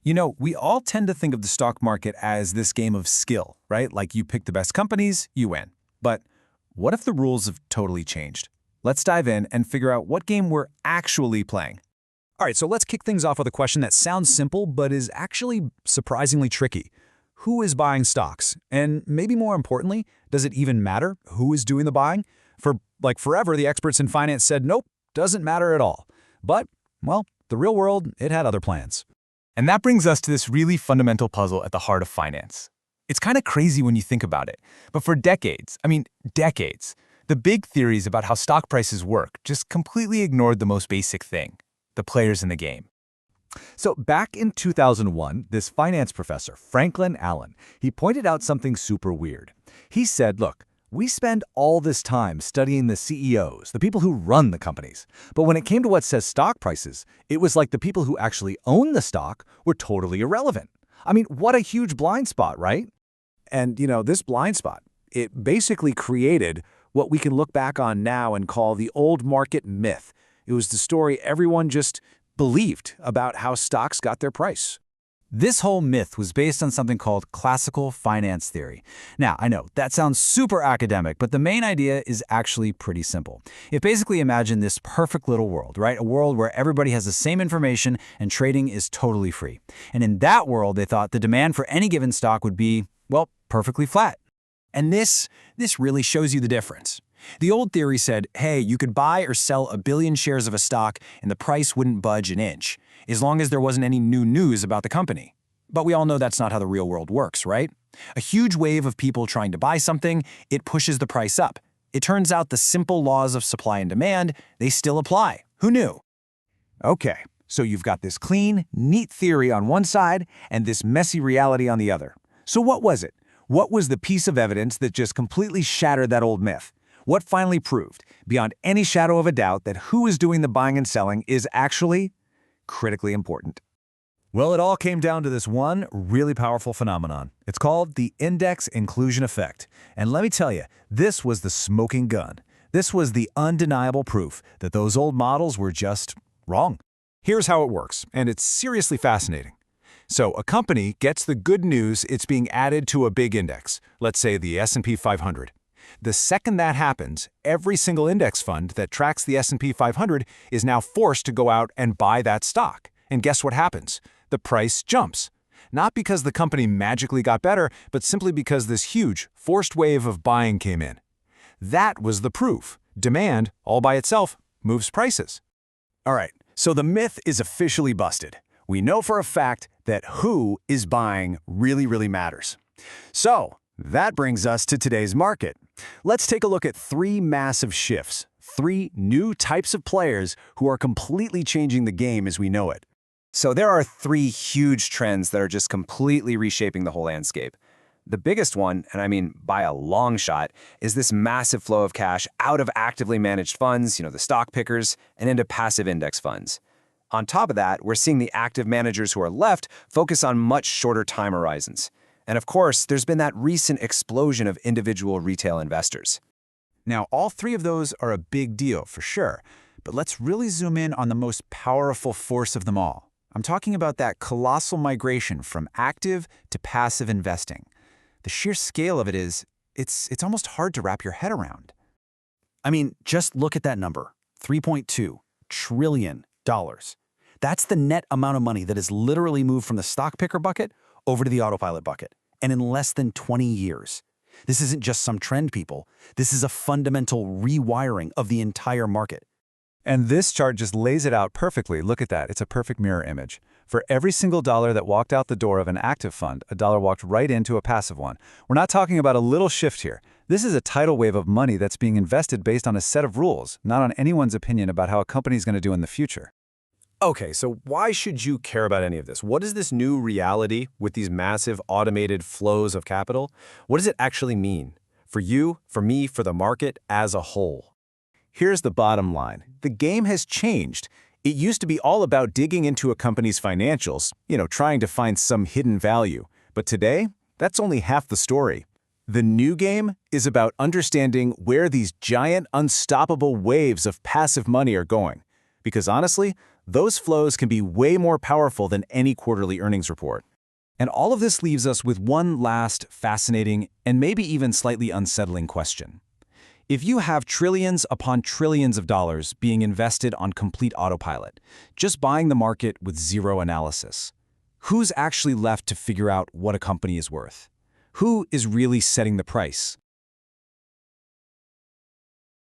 You know, we all tend to think of the stock market as this game of skill, right? Like you pick the best companies, you win. But what if the rules have totally changed? Let's dive in and figure out what game we're actually playing. All right, so let's kick things off with a question that sounds simple but is actually surprisingly tricky. Who is buying stocks? And maybe more importantly, does it even matter who is doing the buying? For forever, the experts in finance said, nope, doesn't matter at all. But, well, the real world, it had other plans. And that brings us to this really fundamental puzzle at the heart of finance. It's kind of crazy when you think about it, but for decades, the big theories about how stock prices work just completely ignored the most basic thing: the players in the game. So back in 2001, this finance professor, Franklin Allen, he pointed out something super weird. He said, look, we spend all this time studying the CEOs, the people who run the companies. But when it came to what says stock prices, it was like the people who actually own the stock were totally irrelevant. I mean, what a huge blind spot, right? And, this blind spot, it basically created what we can look back on now and call the old market myth. It was the story everyone just believed about how stocks got their price. This whole myth was based on something called classical finance theory. Now, I know that sounds super academic, but the main idea is actually pretty simple. It basically imagined this perfect little world, right? A world where everybody has the same information and trading is totally free. And in that world, they thought the demand for any given stock would be, well, perfectly flat. And this really shows you the difference. The old theory said, hey, you could buy or sell 1 billion shares of a stock and the price wouldn't budge an inch, as long as there wasn't any new news about the company. But we all know that's not how the real world works, right? A huge wave of people trying to buy something, it pushes the price up. It turns out the simple laws of supply and demand, they still apply. Who knew? Okay, so you've got this clean, neat theory on one side and this messy reality on the other. So what was it? What was the piece of evidence that just completely shattered that old myth? What finally proved, beyond any shadow of a doubt, that who is doing the buying and selling is actually critically important? Well, it all came down to this one really powerful phenomenon. It's called the index inclusion effect. And let me tell you, this was the smoking gun. This was the undeniable proof that those old models were just wrong. Here's how it works, and it's seriously fascinating. So a company gets the good news it's being added to a big index, let's say the S&P 500. The second that happens, every single index fund that tracks the S&P 500 is now forced to go out and buy that stock. And guess what happens? The price jumps. Not because the company magically got better, but simply because this huge, forced wave of buying came in. That was the proof. Demand, all by itself, moves prices. All right, so the myth is officially busted. We know for a fact that who is buying really matters. So, that brings us to today's market. Let's take a look at 3 massive shifts, 3 new types of players who are completely changing the game as we know it. So there are 3 huge trends that are just completely reshaping the whole landscape. The biggest one, and I mean by a long shot, is this massive flow of cash out of actively managed funds, the stock pickers, and into passive index funds. On top of that, we're seeing the active managers who are left focus on much shorter time horizons. And of course, there's been that recent explosion of individual retail investors. Now, all 3 of those are a big deal for sure, but let's really zoom in on the most powerful force of them all. I'm talking about that colossal migration from active to passive investing. The sheer scale of it is, it's almost hard to wrap your head around. I mean, just look at that number, $3.2 trillion. That's the net amount of money that has literally moved from the stock picker bucket over to the autopilot bucket, and in less than 20 years. This isn't just some trend, people. This is a fundamental rewiring of the entire market. And this chart just lays it out perfectly. Look at that. It's a perfect mirror image. For every single dollar that walked out the door of an active fund, a dollar walked right into a passive one. We're not talking about a little shift here. This is a tidal wave of money that's being invested based on a set of rules, not on anyone's opinion about how a company's going to do in the future. Okay, so why should you care about any of this? What is this new reality with these massive automated flows of capital? What does it actually mean? For you, for me, for the market as a whole? Here's the bottom line. The game has changed. It used to be all about digging into a company's financials, trying to find some hidden value. But today, that's only half the story. The new game is about understanding where these giant, unstoppable waves of passive money are going. Because honestly, Those flows can be way more powerful than any quarterly earnings report. And all of this leaves us with one last fascinating and maybe even slightly unsettling question. If you have trillions upon trillions of dollars being invested on complete autopilot, just buying the market with zero analysis, who's actually left to figure out what a company is worth? Who is really setting the price?